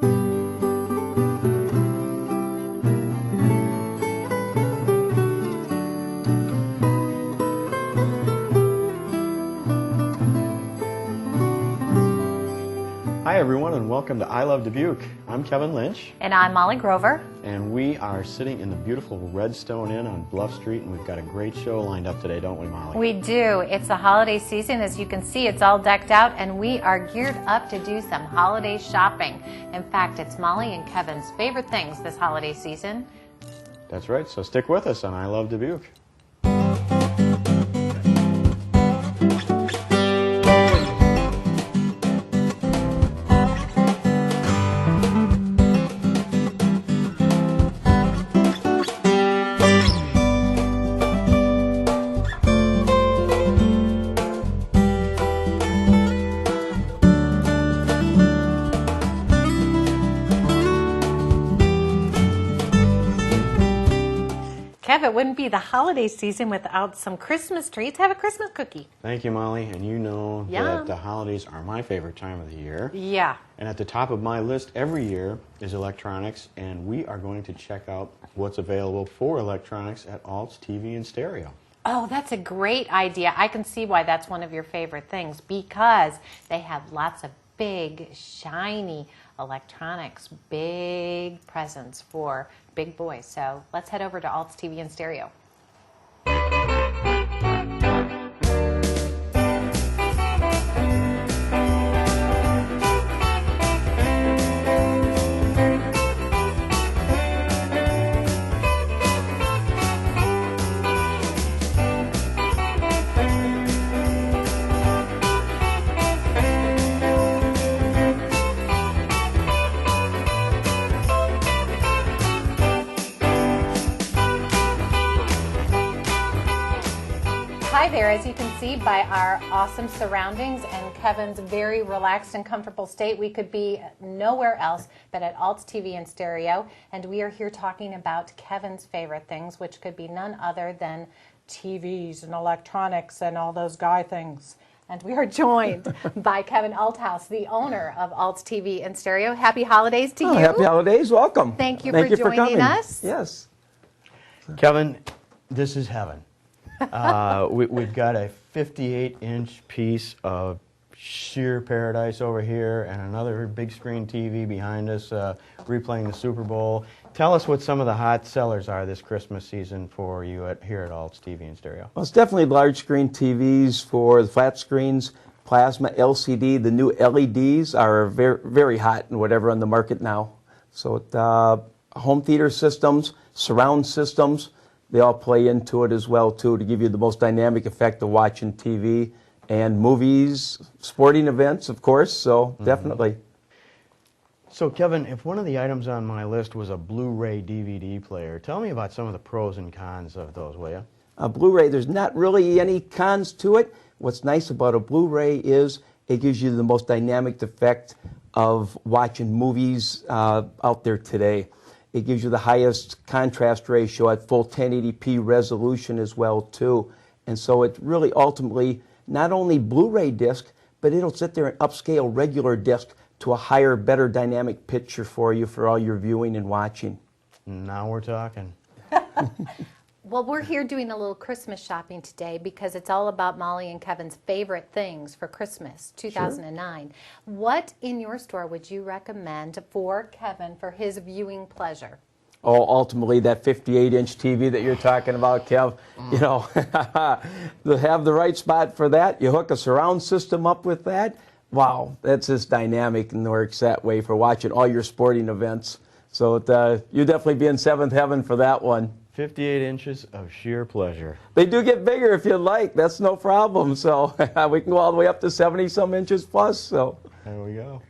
Hi everyone, and welcome to I Love Dubuque. I'm Kevin Lynch. And I'm Molly Grover. And we are sitting in the beautiful Redstone Inn on Bluff Street, and we've got a great show lined up today, don't we, Molly? We do. It's the holiday season. As you can see, it's all decked out, and we are geared up to do some holiday shopping. In fact, it's Molly and Kevin's favorite things this holiday season. That's right, so stick with us on I Love Dubuque. Kev, it wouldn't be the holiday season without some Christmas treats. Have a Christmas cookie. Thank you, Molly, and you know Yum. that the holidays are my favorite time of the year. Yeah. And at the top of my list every year is electronics, and we are going to check out what's available for electronics at Alt's TV and Stereo. Oh, that's a great idea. I can see why that's one of your favorite things, because they have lots of big, shiny electronics, big presents for big boys. So let's head over to Alt's TV and Stereo. Hi there. As you can see by our awesome surroundings and Kevin's very relaxed and comfortable state, we could be nowhere else but at Alt's TV and Stereo, and we are here talking about Kevin's favorite things, which could be none other than TVs and electronics and all those guy things. And we are joined by Kevin Althouse, the owner of Alt's TV and Stereo. Happy holidays to you. Happy holidays. Welcome. Thank you for joining us. Yes. Kevin, this is heaven. We've got a 58-inch piece of sheer paradise over here and another big screen TV behind us replaying the Super Bowl. Tell us what some of the hot sellers are this Christmas season for you here at Alt's TV and Stereo. Well, it's definitely large screen TVs for the flat screens, plasma, LCD. The new LEDs are very, very hot and whatever on the market now. So home theater systems, surround systems, they all play into it as well, too, to give you the most dynamic effect of watching TV and movies, sporting events, of course, so definitely. So, Kevin, if one of the items on my list was a Blu-ray DVD player, tell me about some of the pros and cons of those, will you? A Blu-ray, there's not really any cons to it. What's nice about a Blu-ray is it gives you the most dynamic effect of watching movies out there today. It gives you the highest contrast ratio at full 1080p resolution as well, too. And so it really ultimately, not only Blu-ray disc, but it'll sit there and upscale regular disc to a higher, better dynamic picture for you for all your viewing and watching. Now we're talking. Well, we're here doing a little Christmas shopping today because it's all about Molly and Kevin's favorite things for Christmas 2009. Sure. What in your store would you recommend for Kevin for his viewing pleasure? Oh, ultimately that 58-inch TV that you're talking about, Kev, you know, to have the right spot for that, you hook a surround system up with that, wow, that's just dynamic and works that way for watching all your sporting events. So you'll definitely be in seventh heaven for that one. 58 inches of sheer pleasure. They do get bigger if you'd like. That's no problem. So we can go all the way up to 70-some inches plus. So there we go.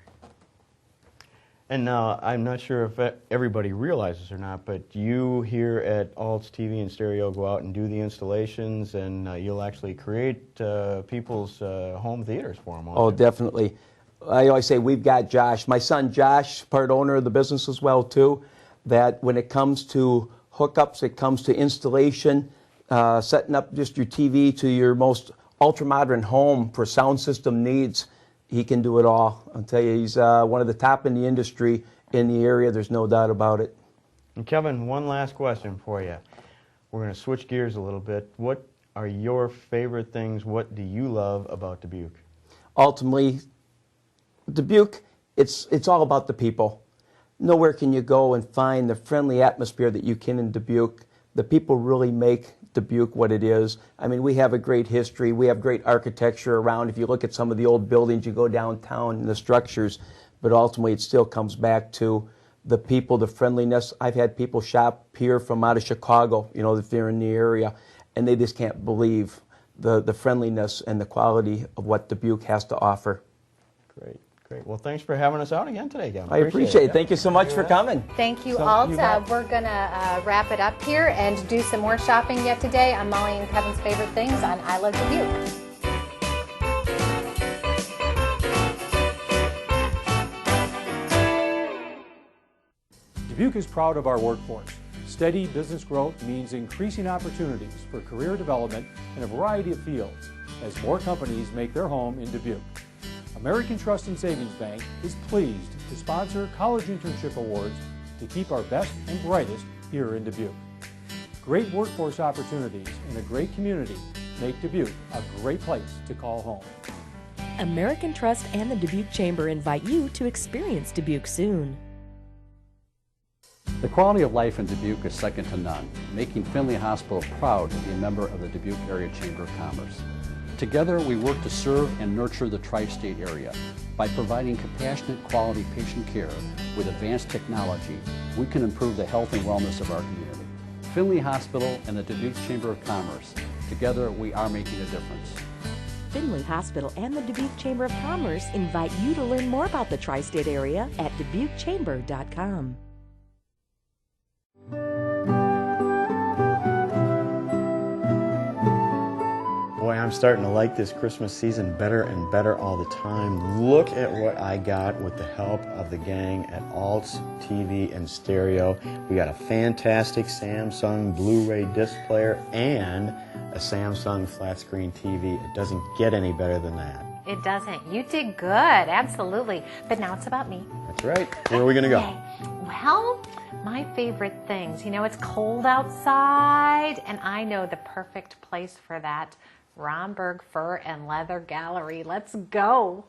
And now, I'm not sure if everybody realizes or not, but you here at Alt's TV and Stereo go out and do the installations, and you'll actually create people's home theaters for them. Oh, definitely. I always say we've got Josh, my son Josh, part owner of the business as well, too, that when it comes to hookups, it comes to installation, setting up just your TV to your most ultra-modern home for sound system needs. He can do it all. I'll tell you, he's one of the top in the industry in the area. There's no doubt about it. And Kevin, one last question for you. We're going to switch gears a little bit. What are your favorite things? What do you love about Dubuque? Ultimately, Dubuque, it's all about the people. Nowhere can you go and find the friendly atmosphere that you can in Dubuque. The people really make Dubuque what it is. I mean, we have a great history. We have great architecture around. If you look at some of the old buildings, you go downtown and the structures, but ultimately it still comes back to the people, the friendliness. I've had people shop here from out of Chicago, you know, if they're in the area, and they just can't believe the friendliness and the quality of what Dubuque has to offer. Great, great. Well, thanks for having us out again today, Kevin. I appreciate it. Thank you so much for coming. Thank you, So, Alt. you bet. We're going to wrap it up here and do some more shopping yet today on Molly and Kevin's favorite things on I Love Dubuque. Dubuque is proud of our workforce. Steady business growth means increasing opportunities for career development in a variety of fields as more companies make their home in Dubuque. American Trust and Savings Bank is pleased to sponsor college internship awards to keep our best and brightest here in Dubuque. Great workforce opportunities in a great community make Dubuque a great place to call home. American Trust and the Dubuque Chamber invite you to experience Dubuque soon. The quality of life in Dubuque is second to none, making Findlay Hospital proud to be a member of the Dubuque Area Chamber of Commerce. Together, we work to serve and nurture the tri-state area. By providing compassionate, quality patient care with advanced technology, we can improve the health and wellness of our community. Findlay Hospital and the Dubuque Chamber of Commerce, together we are making a difference. Findlay Hospital and the Dubuque Chamber of Commerce invite you to learn more about the tri-state area at dubuquechamber.com. Boy, I'm starting to like this Christmas season better and better all the time. Look at what I got with the help of the gang at Alt's TV and Stereo. We got a fantastic Samsung Blu-ray disc player and a Samsung flat screen TV. It doesn't get any better than that. It doesn't. You did good, absolutely. But now it's about me. That's right. Where are we going to go? Okay. Well, my favorite things. You know, it's cold outside, and I know the perfect place for that. Romberg Fur and Leather Gallery. Let's go.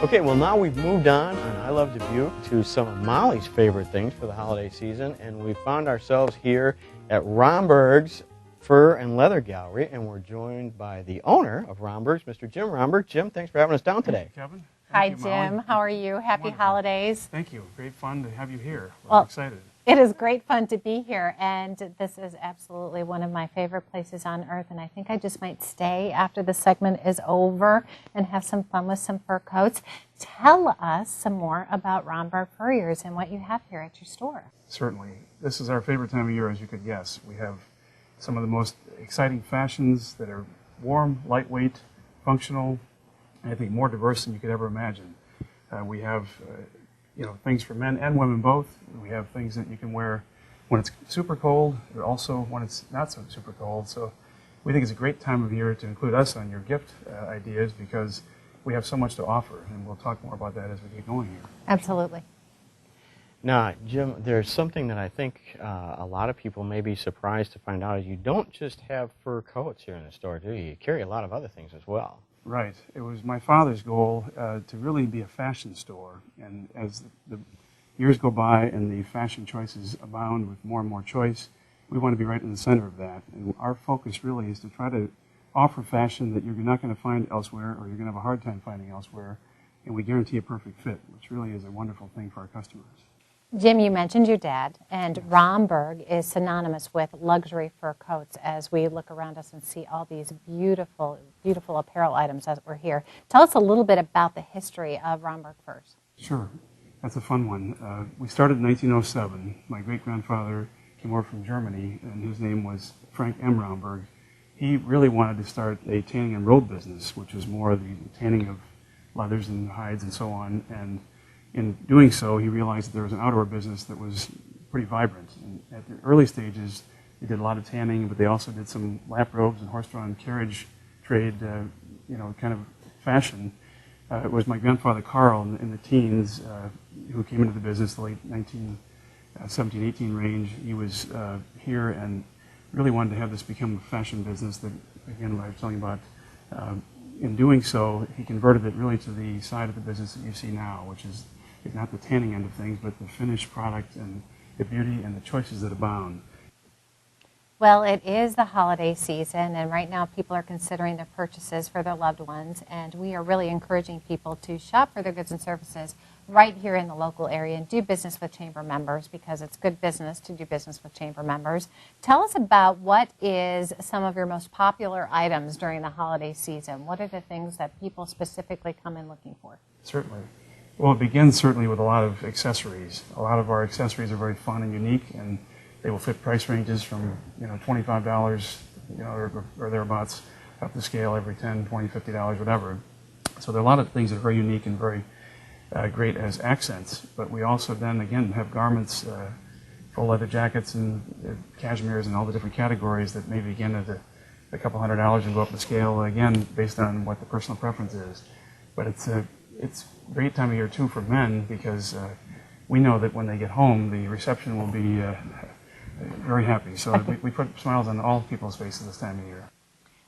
Okay, well now we've moved on I Love Dubuque to some of Molly's favorite things for the holiday season, and we found ourselves here at Romberg's Fur and Leather Gallery, and we're joined by the owner of Romberg's, Mr. Jim Romberg. Jim, thanks for having us down today. Kevin. Hi, Thank you, Molly. Jim. How are you? Happy Wonderful. holidays. Thank you. Great fun to have you here. We're Well, excited. It is great fun to be here, and this is absolutely one of my favorite places on earth, and I think I just might stay after the segment is over and have some fun with some fur coats. Tell us some more about Romberg Furriers and what you have here at your store. Certainly. This is our favorite time of year, as you could guess. We have some of the most exciting fashions that are warm, lightweight, functional, and I think more diverse than you could ever imagine. We have things for men and women both. We have things that you can wear when it's super cold, but also when it's not so super cold. So we think it's a great time of year to include us on your gift ideas because we have so much to offer, and we'll talk more about that as we get going here. Absolutely. Now, Jim, there's something that I think a lot of people may be surprised to find out is you don't just have fur coats here in the store, do you? You carry a lot of other things as well. Right. It was my father's goal to really be a fashion store. And as the years go by and the fashion choices abound with more and more choice, we want to be right in the center of that. And our focus really is to try to offer fashion that you're not going to find elsewhere or you're going to have a hard time finding elsewhere. And we guarantee a perfect fit, which really is a wonderful thing for our customers. Jim, you mentioned your dad, and Romberg is synonymous with luxury fur coats as we look around us and see all these beautiful, beautiful apparel items as we're here. Tell us a little bit about the history of Romberg furs. Sure. That's a fun one. We started in 1907. My great-grandfather came over from Germany, and his name was Frank M. Romberg. he really wanted to start a tanning and robe business, which was more the tanning of leathers and hides and so on. And in doing so, he realized that there was an outdoor business that was pretty vibrant. And at the early stages, they did a lot of tanning, but they also did some lap robes and horse-drawn carriage trade, kind of fashion. It was my grandfather Carl in the teens who came into the business, the late 1917, 18 range. He was here and really wanted to have this become a fashion business that, again, what I was telling you about. In doing so, he converted it really to the side of the business that you see now, which is not the tanning end of things, but the finished product and the beauty and the choices that abound. Well, it is the holiday season, and right now people are considering their purchases for their loved ones, and we are really encouraging people to shop for their goods and services right here in the local area and do business with Chamber members, because it's good business to do business with Chamber members. Tell us about what is some of your most popular items during the holiday season. What are the things that people specifically come in looking for? Certainly. Well, it begins certainly with a lot of accessories. A lot of our accessories are very fun and unique, and they will fit price ranges from $25 or thereabouts up the scale every $10, $20, $50, whatever. So there are a lot of things that are very unique and very great as accents. But we also then again have garments, full leather jackets and cashmeres and all the different categories that may begin at a couple $100 and go up the scale again based on what the personal preference is. But it's a great time of year too for men, because we know that when they get home the reception will be very happy. So we put smiles on all people's faces this time of year.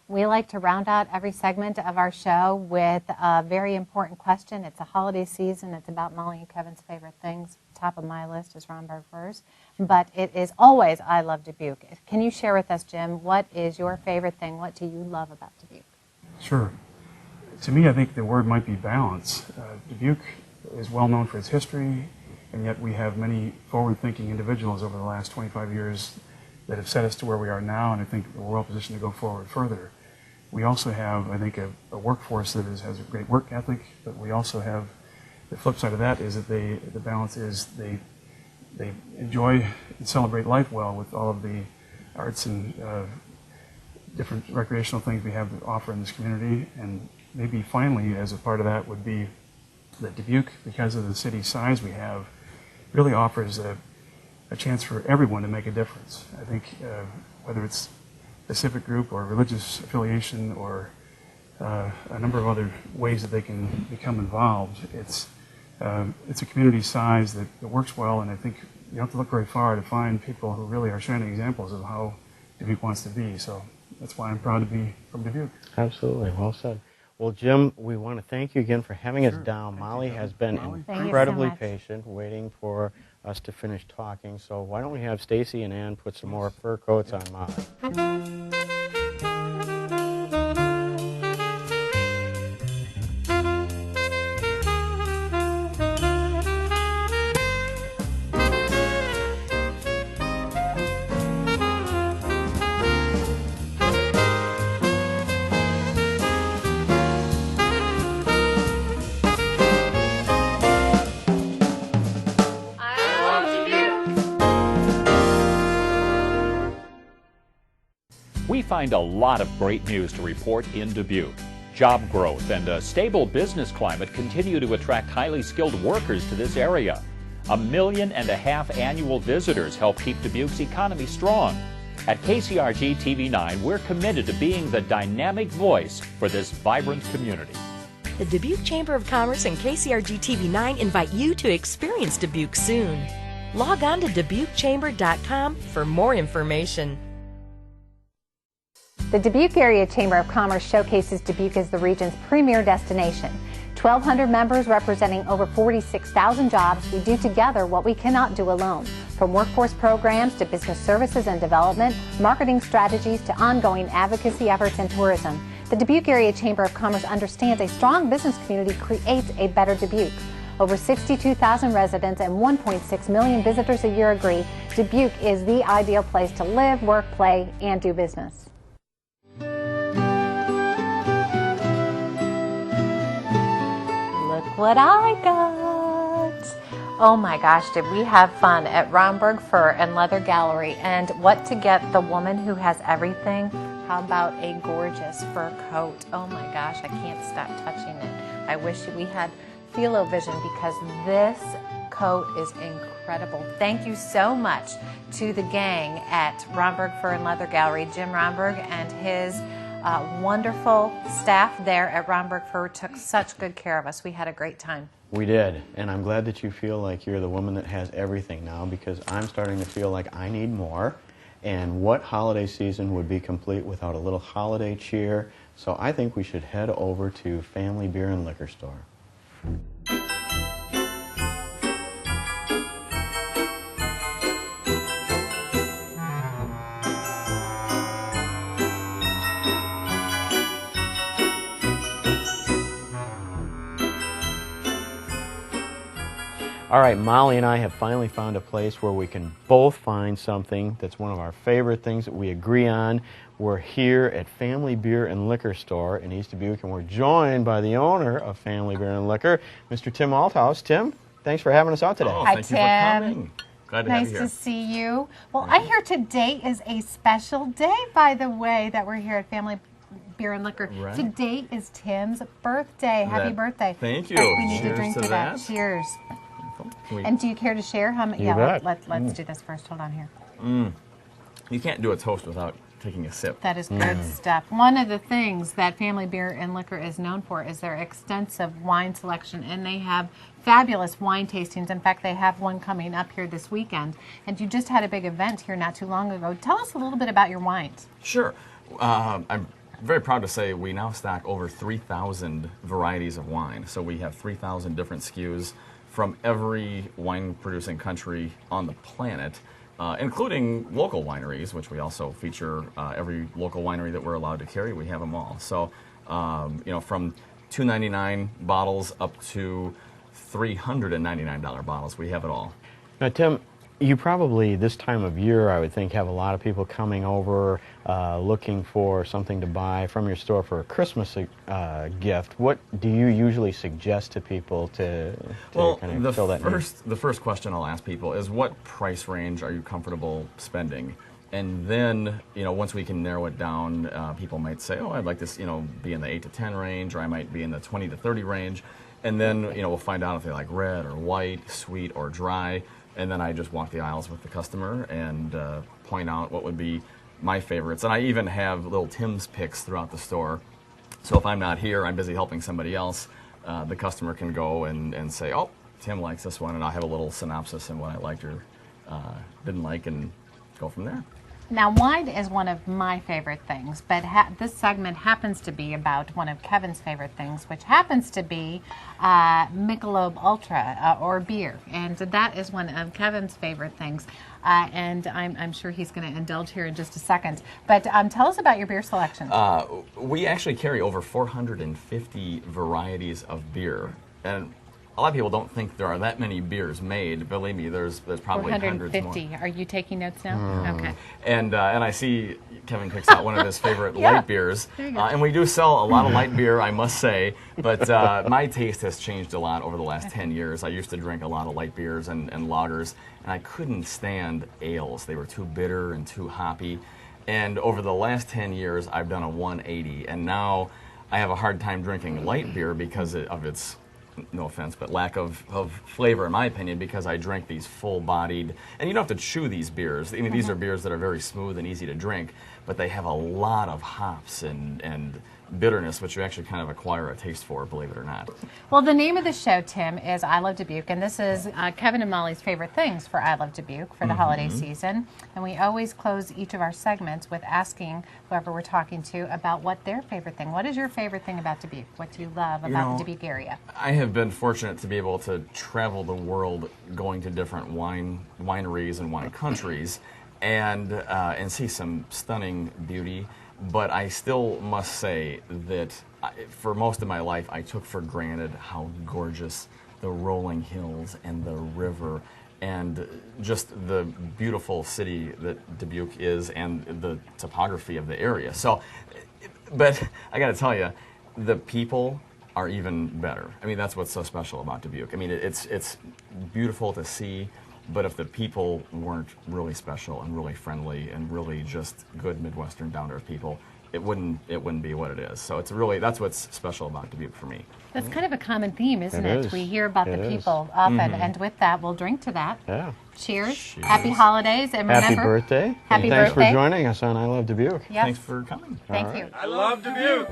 We like to round out every segment of our show with a very important question. It's a holiday season. It's about Molly and Kevin's favorite things. Top of my list is Romberg furs, but it is always I love Dubuque. Can you share with us, Jim, what is your favorite thing? What do you love about Dubuque? Sure. To me, I think the word might be balance. Dubuque is well known for its history, and yet we have many forward-thinking individuals over the last 25 years that have set us to where we are now, and I think we're well positioned to go forward further. We also have, I think, a workforce that has a great work ethic, but we also have the flip side of that is that the balance is they enjoy and celebrate life well with all of the arts and different recreational things we have to offer in this community. And maybe finally, as a part of that, would be that Dubuque, because of the city size we have, really offers a chance for everyone to make a difference. I think whether it's a civic group or religious affiliation or a number of other ways that they can become involved, it's a community size that works well, and I think you don't have to look very far to find people who really are shining examples of how Dubuque wants to be. So that's why I'm proud to be from Dubuque. Absolutely. Well said. Well, Jim, we want to thank you again for having us down. Molly has been incredibly patient, waiting for us to finish talking. So why don't we have Stacy and Ann put some more fur coats on Molly. We find a lot of great news to report in Dubuque. Job growth and a stable business climate continue to attract highly skilled workers to this area. 1.5 million annual visitors help keep Dubuque's economy strong. At KCRG TV9, we're committed to being the dynamic voice for this vibrant community. The Dubuque Chamber of Commerce and KCRG TV9 invite you to experience Dubuque soon. Log on to DubuqueChamber.com for more information. The Dubuque Area Chamber of Commerce showcases Dubuque as the region's premier destination. 1,200 members representing over 46,000 jobs. We do together what we cannot do alone. From workforce programs to business services and development, marketing strategies to ongoing advocacy efforts in tourism. The Dubuque Area Chamber of Commerce understands a strong business community creates a better Dubuque. Over 62,000 residents and 1.6 million visitors a year agree Dubuque is the ideal place to live, work, play, and do business. Look what I got! Oh my gosh, did we have fun at Romberg Fur and Leather Gallery, and what to get the woman who has everything How about a gorgeous fur coat? Oh my gosh, I can't stop touching it. I wish we had Feel-O-Vision because this coat is incredible. Thank you so much to the gang at Romberg Fur and Leather Gallery. Jim Romberg and his wonderful staff there at Romberg Fur took such good care of us. We had a great time. We did, and I'm glad that you feel like you're the woman that has everything now, because I'm starting to feel like I need more. And what holiday season would be complete without a little holiday cheer? So I think we should head over to Family Beer and Liquor Store. All right, Molly and I have finally found a place where we can both find something that's one of our favorite things that we agree on. We're here at Family Beer and Liquor Store in East Dubuque, and we're joined by the owner of Family Beer and Liquor, Mr. Tim Althouse. Tim, thanks for having us out today. Oh, Hi, thank you Tim. for coming. Glad to have Nice you to here. see you. Well, I hear today is a special day, by the way, that we're here at Family Beer and Liquor. Right. Today is Tim's birthday. Happy birthday. Thank you. We need to Cheers drink to to that. that. Cheers. Can we- And do you care to share how many? You bet. Let's do this first. Hold on here. You can't do a toast without taking a sip. That is good stuff. One of the things that Family Beer and Liquor is known for is their extensive wine selection, and they have fabulous wine tastings. In fact, they have one coming up here this weekend. And you just had a big event here not too long ago. Tell us a little bit about your wines. Sure. I'm very proud to say we now stock over 3,000 varieties of wine. So we have 3,000 different SKUs from every wine-producing country on the planet, including local wineries, which we also feature. Every local winery that we're allowed to carry, we have them all. So, from $2.99 bottles up to $399 bottles, we have it all. Now, Tim, you probably, this time of year, I would think, have a lot of people coming over looking for something to buy from your store for a Christmas gift. What do you usually suggest to people to kind of fill that need? The first question I'll ask people is, what price range are you comfortable spending? And then, once we can narrow it down, people might say, oh, I'd like this, be in the 8 to 10 range, or I might be in the 20 to 30 range. And then, we'll find out if they like red or white, sweet or dry. And then I just walk the aisles with the customer and point out what would be my favorites. And I even have little Tim's picks throughout the store. So if I'm not here, I'm busy helping somebody else, the customer can go and say, oh, Tim likes this one, and I'll have a little synopsis and what I liked or didn't like, and go from there. Now, wine is one of my favorite things, but this segment happens to be about one of Kevin's favorite things, which happens to be Michelob Ultra, or beer. And that is one of Kevin's favorite things. And I'm sure he's going to indulge here in just a second. But tell us about your beer selection. We actually carry over 450 varieties of beer. And a lot of people don't think there are that many beers made. Believe me, there's probably hundreds more. 450. Are you taking notes now? Okay. And I see Kevin picks out one of his favorite light beers. There you go. And we do sell a lot of light beer, I must say. But my taste has changed a lot over the last 10 years. I used to drink a lot of light beers and lagers, and I couldn't stand ales. They were too bitter and too hoppy. And over the last 10 years, I've done a 180. And now I have a hard time drinking light beer because of its, no offense, but lack of flavor, in my opinion, because I drink these full-bodied, and you don't have to chew these beers. I mean, these are beers that are very smooth and easy to drink, but they have a lot of hops and bitterness, which you actually kind of acquire a taste for, believe it or not. Well, the name of the show, Tim, is I Love Dubuque, and this is Kevin and Molly's favorite things for I Love Dubuque for the holiday season. And we always close each of our segments with asking whoever we're talking to about what their favorite thing. What is your favorite thing about Dubuque? What do you love about the Dubuque area? I have been fortunate to be able to travel the world, going to different wineries and wine countries, and see some stunning beauty. But I still must say that for most of my life, I took for granted how gorgeous the rolling hills and the river and just the beautiful city that Dubuque is and the topography of the area. So, but I got to tell you, the people are even better. I mean, that's what's so special about Dubuque. I mean, it's beautiful to see, but if the people weren't really special and really friendly and really just good Midwestern down-to-earth people, it wouldn't be what it is. So it's really, that's what's special about Dubuque for me. That's kind of a common theme, isn't It it? is. We hear about It the is. people often, and with that, we'll drink to that. Yeah. Cheers. Happy holidays, and Happy remember, birthday. Happy And thanks birthday. for joining us on I Love Dubuque. Yes. Thanks for coming. Thank you. I love Dubuque.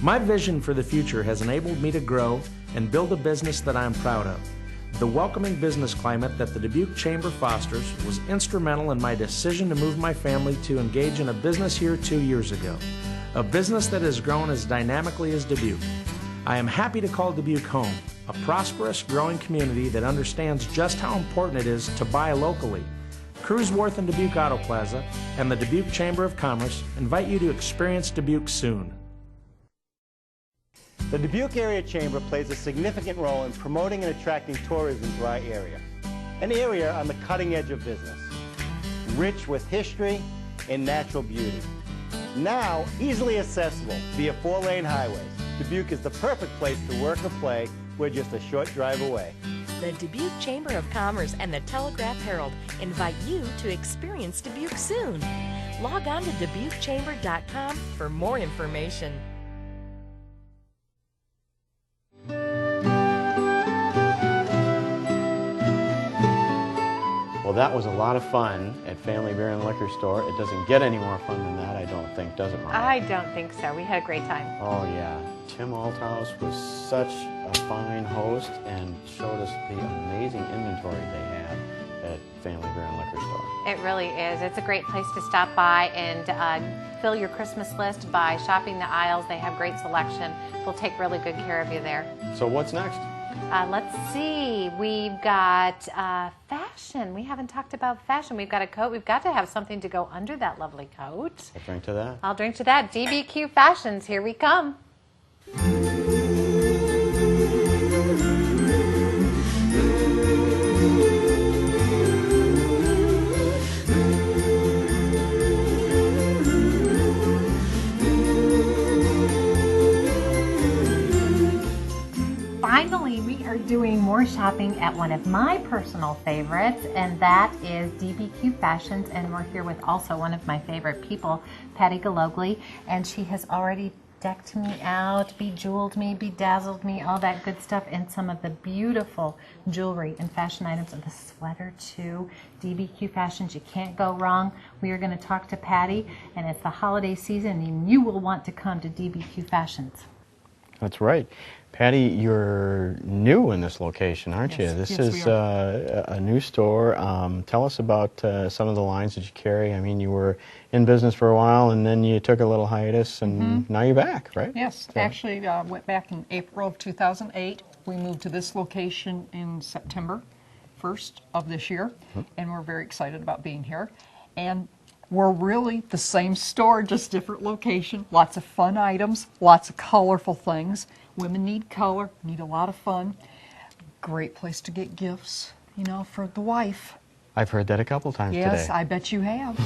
My vision for the future has enabled me to grow and build a business that I am proud of. The welcoming business climate that the Dubuque Chamber fosters was instrumental in my decision to move my family to engage in a business here 2 years ago. A business that has grown as dynamically as Dubuque. I am happy to call Dubuque home, a prosperous, growing community that understands just how important it is to buy locally. Cruiseworth and Dubuque Auto Plaza and the Dubuque Chamber of Commerce invite you to experience Dubuque soon. The Dubuque Area Chamber plays a significant role in promoting and attracting tourism to our area, an area on the cutting edge of business, rich with history and natural beauty. Now easily accessible via 4-lane highways, Dubuque is the perfect place to work or play. We're just a short drive away. The Dubuque Chamber of Commerce and the Telegraph Herald invite you to experience Dubuque soon. Log on to DubuqueChamber.com for more information. Well, that was a lot of fun at Family Beer and Liquor Store. It doesn't get any more fun than that, I don't think, does it, Mark? I don't think so. We had a great time. Oh, yeah. Tim Althouse was such a fine host and showed us the amazing inventory they have at Family Beer and Liquor Store. It really is. It's a great place to stop by and fill your Christmas list by shopping the aisles. They have great selection. They'll take really good care of you there. So what's next? Let's see. We've got fashion. We haven't talked about fashion. We've got a coat. We've got to have something to go under that lovely coat. I'll drink to that. I'll drink to that. DBQ Fashions. Here we come. Finally, we are doing more shopping at one of my personal favorites, and that is DBQ Fashions, and we're here with also one of my favorite people, Patty Galogli, and she has already decked me out, bejeweled me, bedazzled me, all that good stuff, and some of the beautiful jewelry and fashion items, and the sweater too. DBQ Fashions, you can't go wrong. We are going to talk to Patty, and it's the holiday season, and you will want to come to DBQ Fashions. That's right. Patty, you're new in this location, aren't you? This is a new store. Tell us about some of the lines that you carry. I mean, you were in business for a while, and then you took a little hiatus, and now you're back, right? Yes, So. actually went back in April of 2008. We moved to this location in September 1st of this year, and we're very excited about being here. And we're really the same store, just different location. Lots of fun items, lots of colorful things. Women need color, need a lot of fun. Great place to get gifts, you know, for the wife. I've heard that a couple times today. Yes, I bet you have.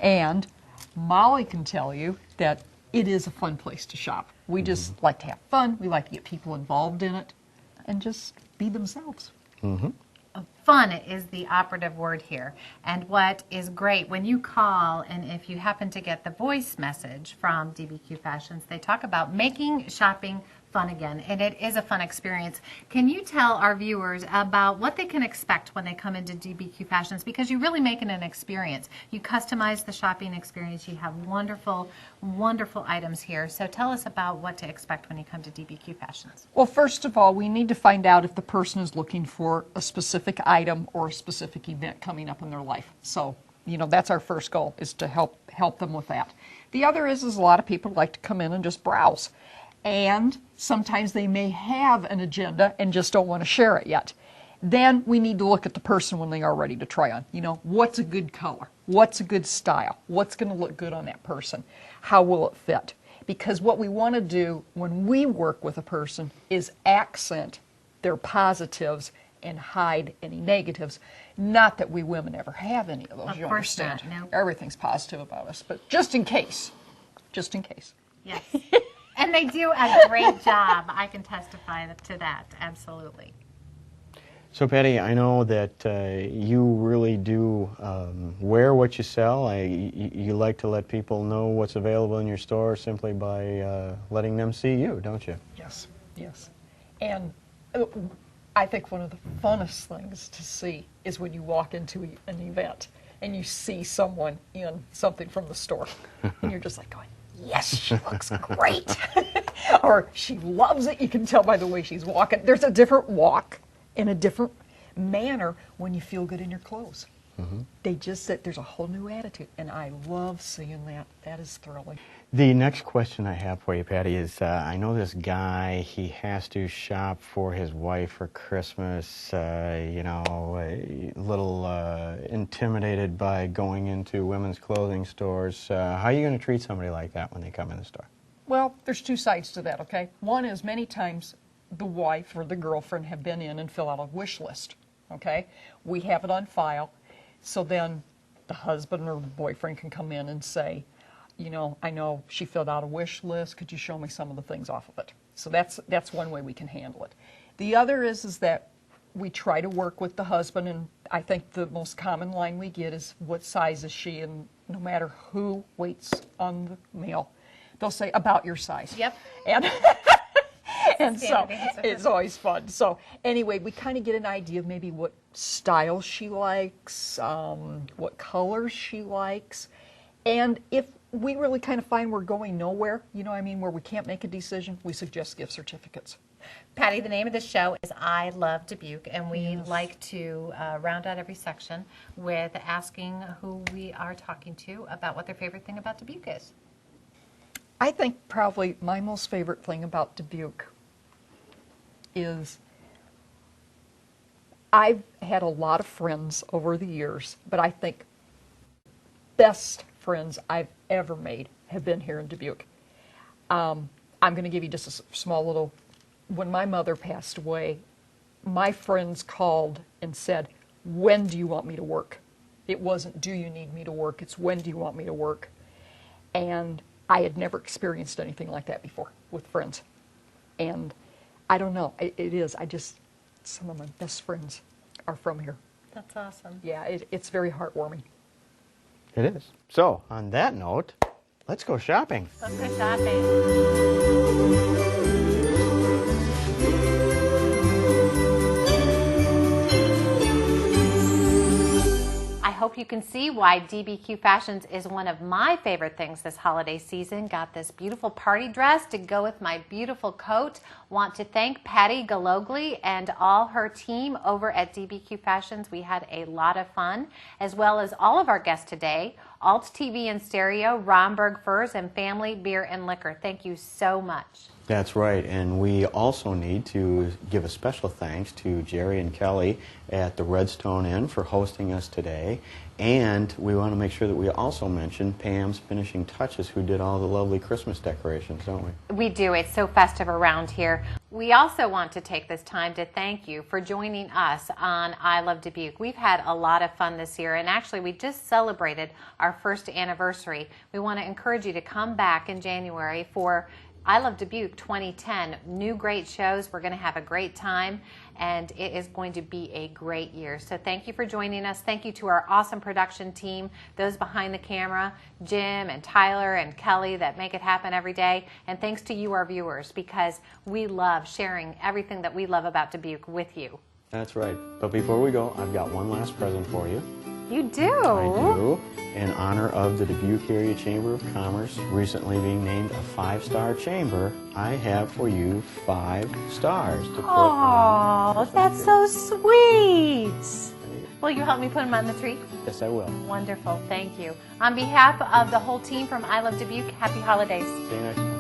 And Molly can tell you that it is a fun place to shop. We just like to have fun. We like to get people involved in it and just be themselves. Fun is the operative word here. And what is great, when you call, and if you happen to get the voice message from DBQ Fashions, they talk about making shopping fun again, and it is a fun experience. Can you tell our viewers about what they can expect when they come into DBQ Fashions? Because you really make it an experience. You customize the shopping experience. You have wonderful, wonderful items here. So tell us about what to expect when you come to DBQ Fashions. Well, first of all, we need to find out if the person is looking for a specific item or a specific event coming up in their life. So, you know, that's our first goal, is to help them with that. The other is a lot of people like to come in and just browse. And sometimes they may have an agenda and just don't want to share it yet. Then we need to look at the person when they are ready to try on. You know, what's a good color? What's a good style? What's going to look good on that person? How will it fit? Because what we want to do when we work with a person is accent their positives and hide any negatives. Not that we women ever have any of those. Of you course understand? not, no. Everything's positive about us, but just in case. Just in case. Yes. And they do a great job. I can testify to that, absolutely. So Patty, I know that you really do wear what you sell. You like to let people know what's available in your store simply by letting them see you, don't you? Yes, yes. And I think one of the funnest things to see is when you walk into an event and you see someone in something from the store. And you're just like going, yes, she looks great. Or she loves it. You can tell by the way she's walking. There's a different walk in a different manner when you feel good in your clothes. They just said there's a whole new attitude, and I love seeing that. That is thrilling. The next question I have for you, Patty, is I know this guy, he has to shop for his wife for Christmas, you know, a little intimidated by going into women's clothing stores. How are you going to treat somebody like that when they come in the store? Well, there's two sides to that, okay? One is many times the wife or the girlfriend have been in and fill out a wish list, okay? We have it on file, so then the husband or boyfriend can come in and say, you know, I know she filled out a wish list. Could you show me some of the things off of it? So that's one way we can handle it. The other is that we try to work with the husband, and I think the most common line we get is, what size is she? And no matter who waits on the mail, they'll say, about your size. Yep. And so it's always fun. So anyway, we kind of get an idea of maybe what style she likes, what colors she likes. And if we really kind of find we're going nowhere, you know what I mean, where we can't make a decision, we suggest gift certificates. Patty, the name of the show is I Love Dubuque, and we like to round out every section with asking who we are talking to about what their favorite thing about Dubuque is. I think probably my most favorite thing about Dubuque is I've had a lot of friends over the years, but I think best friends I've ever made have been here in Dubuque. I'm going to give you just a small little, when my mother passed away, my friends called and said, when do you want me to work? It wasn't, do you need me to work? It's, when do you want me to work? And I had never experienced anything like that before with friends. And I don't know, it is, some of my best friends are from here. That's awesome. Yeah, it's very heartwarming. It is. So, on that note, let's go shopping. Let's go shopping. I hope you can see why DBQ Fashions is one of my favorite things this holiday season. Got this beautiful party dress to go with my beautiful coat. Want to thank Patty Galogli and all her team over at DBQ Fashions. We had a lot of fun, as well as all of our guests today, Alt TV and Stereo, Romberg Furs, and Family Beer and Liquor. Thank you so much. That's right, and we also need to give a special thanks to Jerry and Kelly at the Redstone Inn for hosting us today, and we want to make sure that we also mention Pam's Finishing Touches, who did all the lovely Christmas decorations, don't we? We do. It's so festive around here. We also want to take this time to thank you for joining us on I Love Dubuque. We've had a lot of fun this year, and actually we just celebrated our first anniversary. We want to encourage you to come back in January for I Love Dubuque 2010. New great shows. We're going to have a great time, and it is going to be a great year. So thank you for joining us. Thank you to our awesome production team, those behind the camera, Jim and Tyler and Kelly that make it happen every day. And thanks to you, our viewers, because we love sharing everything that we love about Dubuque with you. That's right. But before we go, I've got one last present for you. You do? I do. In honor of the Dubuque Area Chamber of Commerce recently being named a 5-star chamber, I have for you 5 stars to put on. Oh, that's so sweet. Will you help me put them on the tree? Yes, I will. Wonderful. Thank you. On behalf of the whole team from I Love Dubuque, happy holidays. See you next